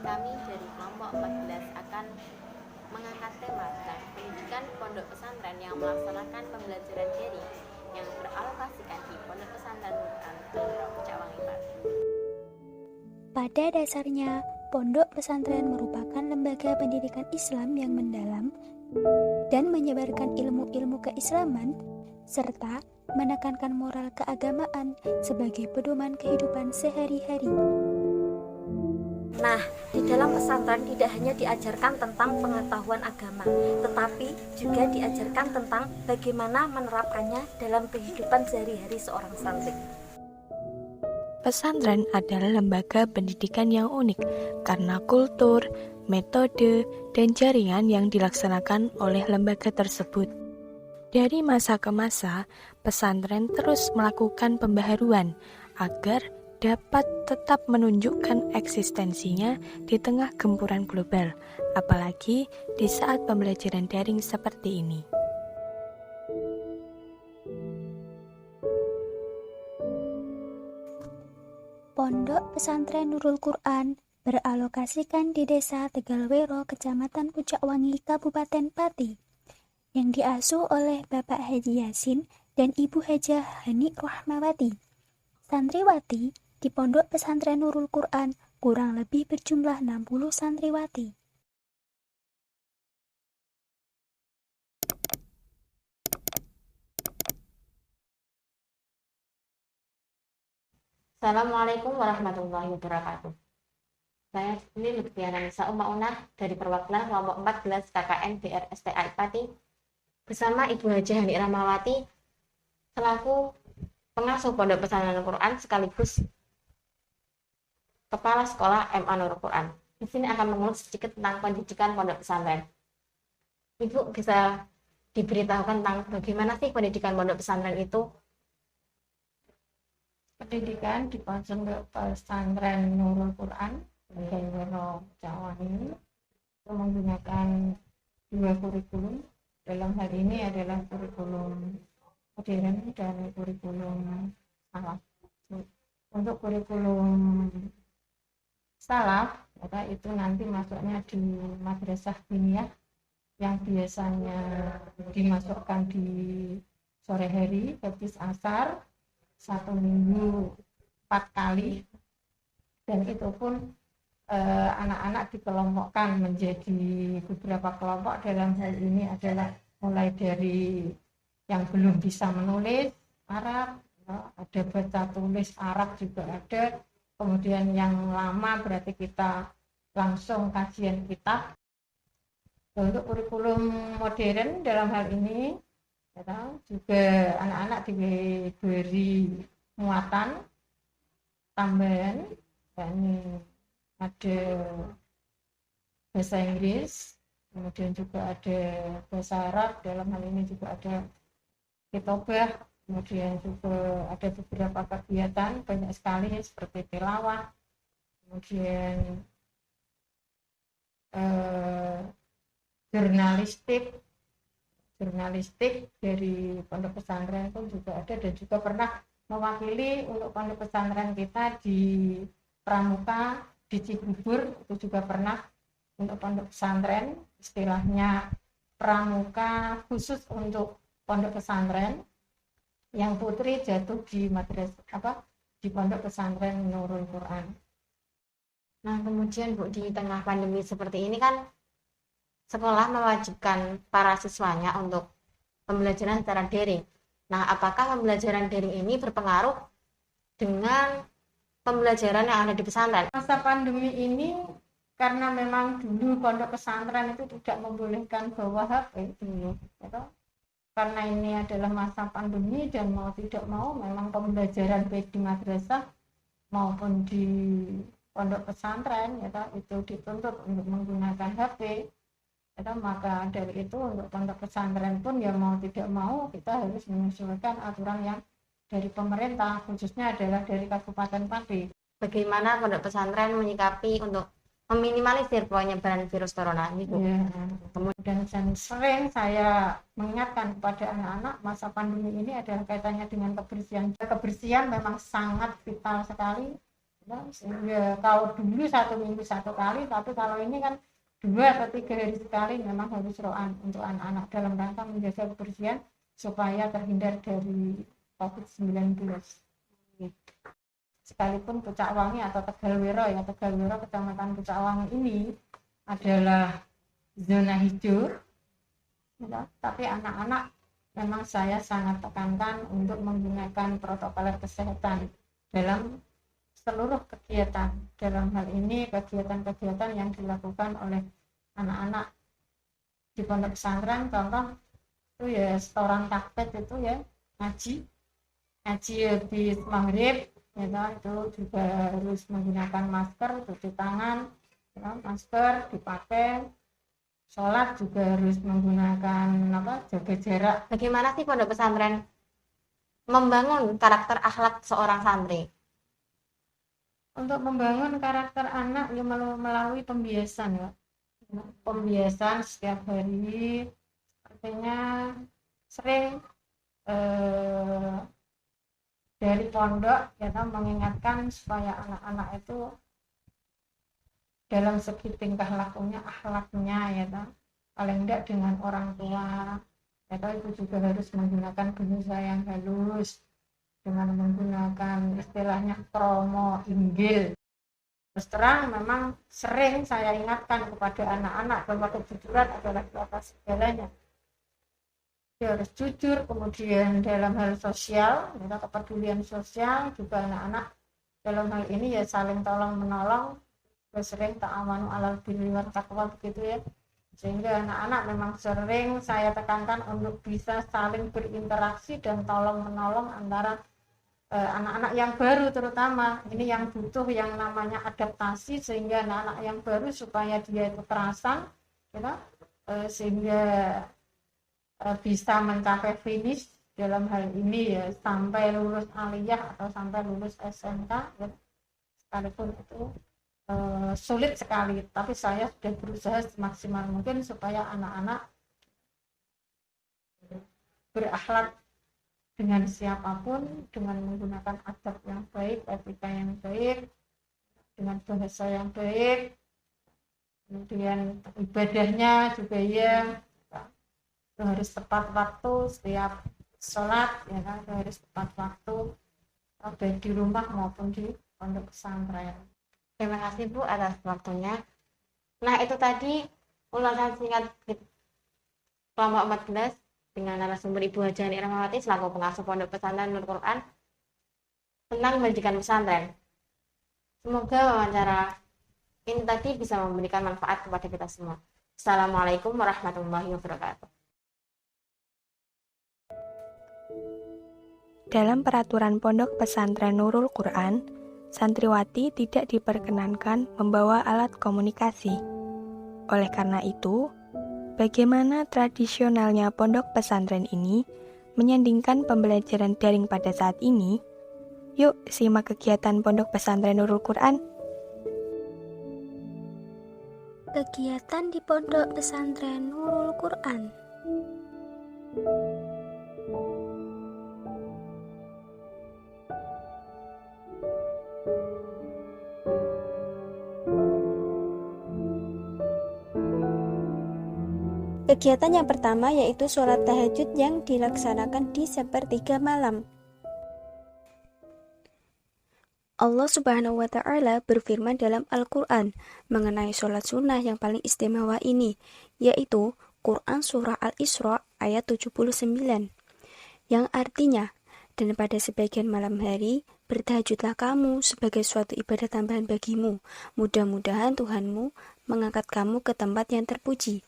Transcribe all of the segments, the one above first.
Kami dari kelompok 14 akan mengangkat tema tentang pendidikan pondok pesantren yang melaksanakan pembelajaran daring yang beralokasikan di Pondok Pesantren Al-Hijrah Cawang Pati. Pada dasarnya, pondok pesantren merupakan lembaga pendidikan Islam yang mendalam dan menyebarkan ilmu-ilmu keislaman serta menekankan moral keagamaan sebagai pedoman kehidupan sehari-hari. Nah, di dalam pesantren tidak hanya diajarkan tentang pengetahuan agama, tetapi juga diajarkan tentang bagaimana menerapkannya dalam kehidupan sehari-hari seorang santri. Pesantren adalah lembaga pendidikan yang unik karena kultur, metode, dan jaringan yang dilaksanakan oleh lembaga tersebut. Dari masa ke masa, pesantren terus melakukan pembaharuan agar dapat tetap menunjukkan eksistensinya di tengah gempuran global, apalagi di saat pembelajaran daring seperti ini. Pondok Pesantren Nurul Quran beralokasikan di Desa Tegalwero, Kecamatan Pucakwangi, Kabupaten Pati, yang diasuh oleh Bapak Haji Yasin dan Ibu Hajah Hani Rahmawati. Santriwati di Pondok Pesantren Nurul Quran kurang lebih berjumlah 60 santriwati. Assalamualaikum warahmatullahi wabarakatuh. Saya ini Lutfiana Nisa Umaunah dari perwakilan kelompok 14 KKN BRSTI Pati bersama Ibu Hajah Hani Rahmawati selaku pengasuh Pondok Pesantren Nurul Quran sekaligus Kepala Sekolah MA Nurul Quran. Di sini akan mengulas sedikit tentang pendidikan pondok pesantren. Ibu bisa diberitahukan tentang bagaimana sih pendidikan pondok pesantren itu? Pendidikan di Pondok Pesantren Nurul Quran Tegalwero Cawang ini menggunakan dua kurikulum. Dalam hal ini adalah kurikulum modern dan kurikulum salaf. Untuk kurikulum salaf, maka itu nanti masuknya di madrasah diniyah yang biasanya dimasukkan di sore hari, habis asar, 1 minggu 4 kali, dan itu pun anak-anak dikelompokkan menjadi beberapa kelompok. Dalam hal ini adalah mulai dari yang belum bisa menulis Arab, ada baca tulis Arab juga ada, kemudian yang lama berarti kita langsung kajian kitab. Untuk kurikulum modern dalam hal ini juga anak-anak diberi muatan tambahan, yakni ada bahasa Inggris, kemudian juga ada bahasa Arab, dalam hal ini juga ada kitobah, kemudian juga ada beberapa kegiatan banyak sekali seperti tilawah, kemudian jurnalistik dari pondok pesantren pun juga ada, dan juga pernah mewakili untuk pondok pesantren kita di Pramuka di Cibubur, itu juga pernah untuk pondok pesantren, istilahnya pramuka khusus untuk pondok pesantren yang putri jatuh di madrasah di Pondok Pesantren Nurul Quran. Nah, kemudian Bu, di tengah pandemi seperti ini kan sekolah mewajibkan para siswanya untuk pembelajaran secara daring. Nah, apakah pembelajaran daring ini berpengaruh dengan pembelajaran yang ada di pesantren? Masa pandemi ini karena memang dulu pondok pesantren itu tidak membolehkan bawa HP dulu, gitu. Karena ini adalah masa pandemi dan mau tidak mau memang pembelajaran baik di madrasah maupun di pondok pesantren itu dituntut untuk menggunakan HP. Maka dari itu untuk pondok pesantren pun ya mau tidak mau kita harus menyesuaikan aturan yang dari pemerintah, khususnya adalah dari Kabupaten Pati. Bagaimana pondok pesantren menyikapi untuk meminimalisir penyebaran virus corona ini, Bu? Ya, kemudian sering saya mengingatkan kepada anak-anak masa pandemi ini adalah kaitannya dengan kebersihan. Kebersihan memang sangat vital sekali. Nah, sehingga kalau dulu 1 minggu 1 kali, tapi kalau ini kan 2 atau 3 hari sekali memang harus roan untuk anak-anak dalam rangka menjaga kebersihan supaya terhindar dari COVID-19. Sekalipun Pucak Wangi atau Tegalwero ya, Tegalwero Kecamatan Pucak Wangi ini adalah zona hijau, ya, tapi anak-anak memang saya sangat tekankan untuk menggunakan protokol kesehatan dalam seluruh kegiatan. Dalam hal ini kegiatan-kegiatan yang dilakukan oleh anak-anak di pondok pesantren, contoh itu ya setoran takbir itu ya, ngaji habis maghrib ya, itu juga harus menggunakan masker, cuci tangan ya, masker dipakai, sholat juga harus menggunakan jaga jarak. Bagaimana sih pondok pesantren membangun karakter akhlak seorang santri? Untuk membangun karakter anak ya melalui pembiasan ya, pembiasan setiap hari, artinya sering dari pondok ya mengingatkan supaya anak-anak itu dalam segi tingkah lakunya, akhlaknya ya paling tidak dengan orang tua ya itu juga harus menggunakan bahasa yang halus, dengan menggunakan istilahnya kromo, inggil. Terus terang memang sering saya ingatkan kepada anak-anak bahwa kejujuran adalah di atas segalanya. Dia harus jujur, kemudian dalam hal sosial, kepedulian sosial juga anak-anak dalam hal ini ya saling tolong menolong, sering ta'awanu 'alal birri wat taqwa begitu ya. Sehingga anak-anak memang sering saya tekankan untuk bisa saling berinteraksi dan tolong menolong antara anak-anak yang baru, terutama ini yang butuh yang namanya adaptasi, sehingga anak-anak yang baru supaya dia itu kerasan sehingga bisa mencapai finish dalam hal ini ya sampai lulus aliyah atau sampai lulus SMK ya. Sekalipun itu sulit sekali, tapi saya sudah berusaha semaksimal mungkin supaya anak-anak berakhlak dengan siapapun, dengan menggunakan adab yang baik, etika yang baik, dengan bahasa yang baik, kemudian ibadahnya juga ya harus tepat waktu, setiap sholat ya kan harus tepat waktu, baik di rumah maupun di pondok pesantren. Terima kasih Bu atas waktunya. Nah, itu tadi ulasan singkat kelompok 14 dengan narasumber Ibu Hajah Rahmawati selaku pengasuh pondok pesantren Nurul Quran tentang pendidikan pesantren. Semoga wawancara ini tadi bisa memberikan manfaat kepada kita semua. Assalamualaikum warahmatullahi wabarakatuh. Dalam peraturan pondok pesantren Nurul Quran, santriwati tidak diperkenankan membawa alat komunikasi. Oleh karena itu, bagaimana tradisionalnya pondok pesantren ini menyandingkan pembelajaran daring pada saat ini? Yuk, simak kegiatan pondok pesantren Nurul Quran. Kegiatan di pondok pesantren Nurul Quran. Kegiatan yang pertama yaitu sholat tahajud yang dilaksanakan di sepertiga malam. Allah Subhanahu wa Ta'ala berfirman dalam Al-Quran mengenai sholat sunnah yang paling istimewa ini, yaitu Quran Surah Al-Isra ayat 79, yang artinya, dan pada sebagian malam hari, bertahajudlah kamu sebagai suatu ibadah tambahan bagimu, mudah-mudahan Tuhanmu mengangkat kamu ke tempat yang terpuji.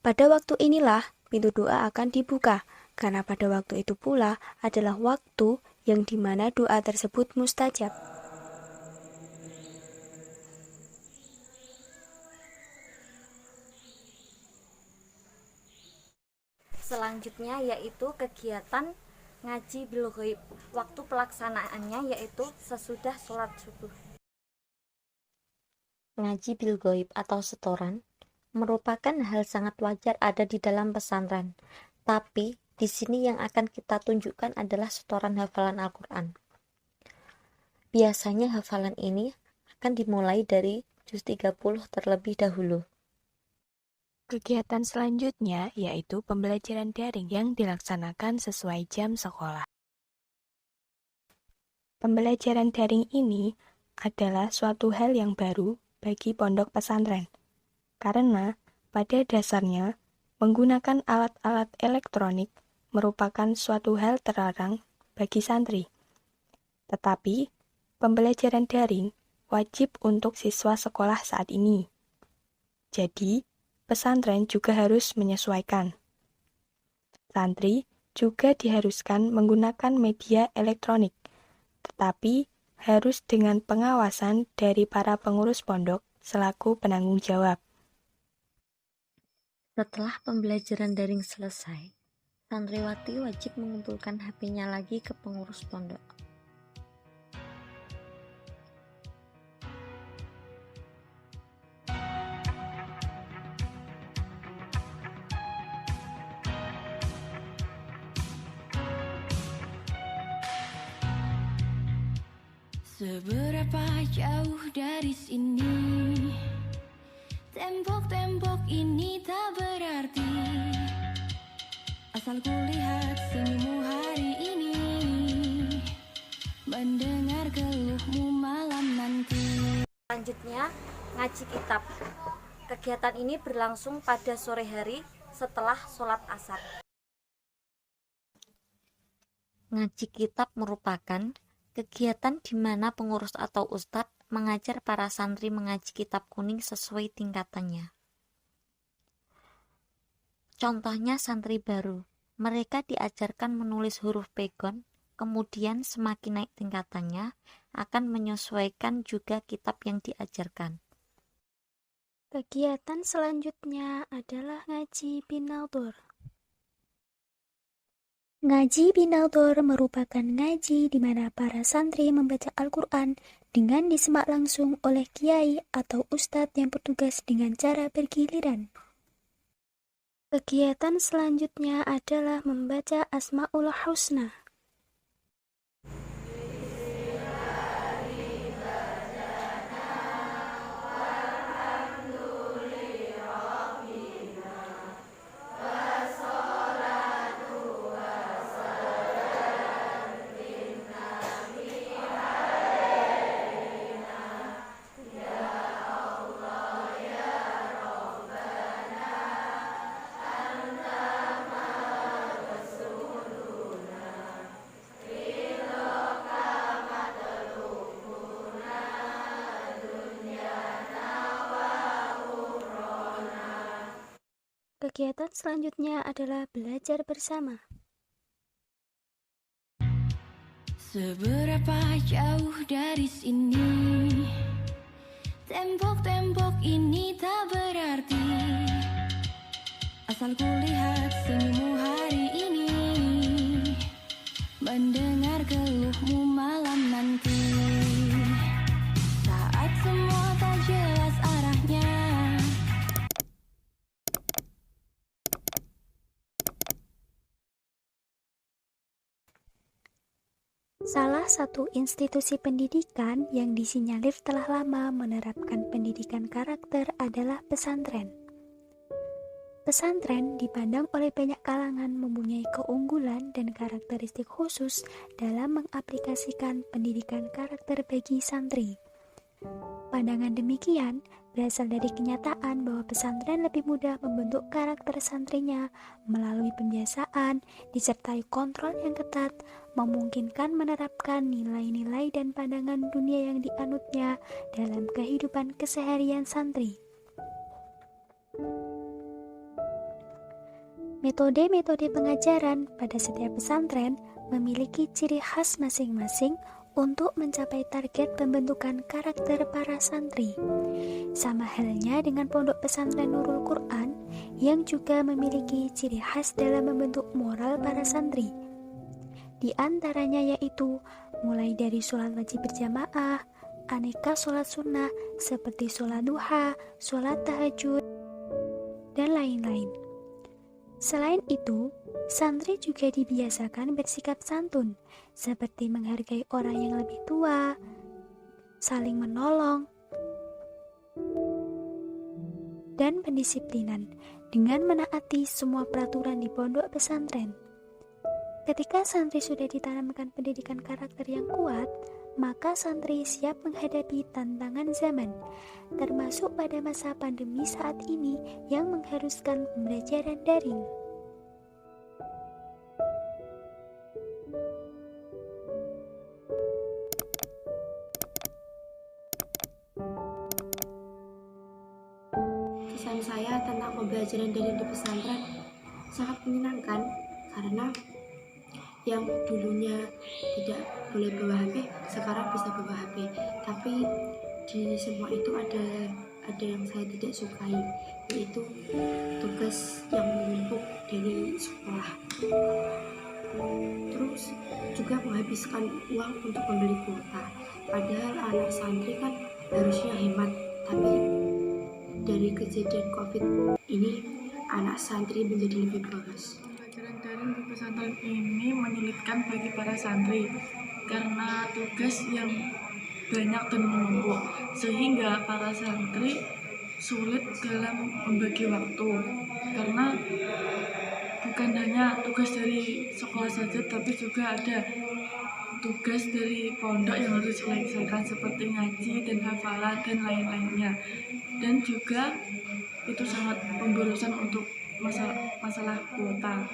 Pada waktu inilah pintu doa akan dibuka, karena pada waktu itu pula adalah waktu yang dimana doa tersebut mustajab. Selanjutnya yaitu kegiatan ngaji bil ghaib. Waktu pelaksanaannya yaitu sesudah sholat subuh. Ngaji bil ghaib atau setoran merupakan hal sangat wajar ada di dalam pesantren. Tapi di sini yang akan kita tunjukkan adalah setoran hafalan Al-Quran. Biasanya hafalan ini akan dimulai dari juz 30 terlebih dahulu. Kegiatan selanjutnya yaitu pembelajaran daring yang dilaksanakan sesuai jam sekolah. Pembelajaran daring ini adalah suatu hal yang baru bagi pondok pesantren, karena pada dasarnya menggunakan alat-alat elektronik merupakan suatu hal terlarang bagi santri. Tetapi, pembelajaran daring wajib untuk siswa sekolah saat ini. Jadi, pesantren juga harus menyesuaikan. Santri juga diharuskan menggunakan media elektronik, tetapi harus dengan pengawasan dari para pengurus pondok selaku penanggung jawab. Setelah pembelajaran daring selesai, santriwati wajib mengumpulkan HP-nya lagi ke pengurus pondok. Seberapa jauh dari sini, tembok-tembok ini tak berarti, asal kulihat senyummu hari ini, mendengar keluhmu malam nanti. Selanjutnya, ngaji kitab. Kegiatan ini berlangsung pada sore hari setelah sholat asar. Ngaji kitab merupakan kegiatan di mana pengurus atau ustadz mengajar para santri mengaji kitab kuning sesuai tingkatannya. Contohnya santri baru, mereka diajarkan menulis huruf pegon, kemudian semakin naik tingkatannya akan menyesuaikan juga kitab yang diajarkan. Kegiatan selanjutnya adalah ngaji binaudur. Ngaji binaudur merupakan ngaji di mana para santri membaca Al-Quran dengan disimak langsung oleh kiai atau ustadz yang bertugas dengan cara bergiliran. Kegiatan selanjutnya adalah membaca Asmaul Husna. Kegiatan selanjutnya adalah belajar bersama. Seberapa jauh dari sini, tembok-tembok ini tak berarti, asal kulihat senyummu hari ini, mendengar keluhmu malam nanti, saat semua tak jelas arahnya. Salah satu institusi pendidikan yang disinyalir telah lama menerapkan pendidikan karakter adalah pesantren. Pesantren dipandang oleh banyak kalangan mempunyai keunggulan dan karakteristik khusus dalam mengaplikasikan pendidikan karakter bagi santri. Pandangan demikian berasal dari kenyataan bahwa pesantren lebih mudah membentuk karakter santrinya melalui pembiasaan, disertai kontrol yang ketat, memungkinkan menerapkan nilai-nilai dan pandangan dunia yang dianutnya dalam kehidupan keseharian santri. Metode-metode pengajaran pada setiap pesantren memiliki ciri khas masing-masing untuk mencapai target pembentukan karakter para santri. Sama halnya dengan pondok pesantren Nurul Quran yang juga memiliki ciri khas dalam membentuk moral para santri. Di antaranya yaitu mulai dari sholat wajib berjamaah, aneka sholat sunnah seperti sholat duha, sholat tahajud, dan lain-lain. Selain itu, santri juga dibiasakan bersikap santun, seperti menghargai orang yang lebih tua, saling menolong, dan pendisiplinan dengan menaati semua peraturan di pondok pesantren. Ketika santri sudah ditanamkan pendidikan karakter yang kuat, maka santri siap menghadapi tantangan zaman, termasuk pada masa pandemi saat ini yang mengharuskan pembelajaran daring. Kesan saya tentang pembelajaran daring di pesantren sangat menyenangkan, karena yang dulunya tidak boleh bawa HP sekarang bisa bawa HP. Tapi di semua itu ada yang saya tidak sukai, yaitu tugas yang menumpuk dari sekolah, terus juga menghabiskan uang untuk membeli kuota. Padahal anak santri kan harusnya hemat, tapi dari kejadian COVID ini anak santri menjadi lebih boros. Pembelajaran daring di pesantren ini menyulitkan bagi para santri karena tugas yang banyak dan menumpuk, sehingga para santri sulit dalam membagi waktu, karena bukan hanya tugas dari sekolah saja, tapi juga ada tugas dari pondok yang harus diselesaikan seperti ngaji dan hafalan dan lain-lainnya. Dan juga itu sangat pemborosan untuk masalah kuota.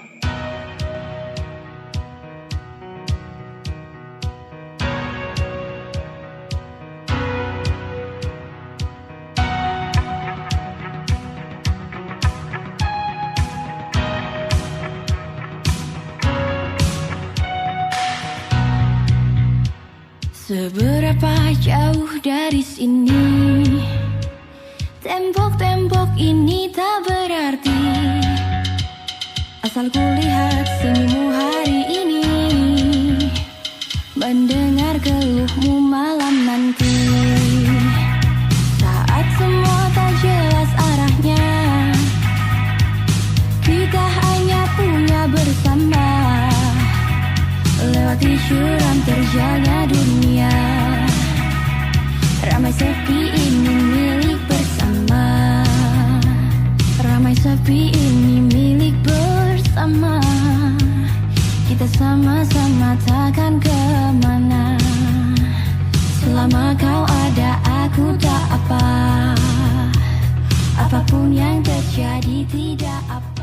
Seberapa jauh dari sini, tembok-tembok ini tak berarti, asal kulihat senyummu hari ini, mendengar keluhmu malam nanti. Saat semua tak jelas arahnya, kita hanya punya bersama, lewati curam terjalnya dunia. Ramai sepi ini milik bersama, ramai sepi ini milik bersama. Kita sama-sama takkan kemana, selama kau ada aku tak apa. Apapun yang terjadi tidak apa.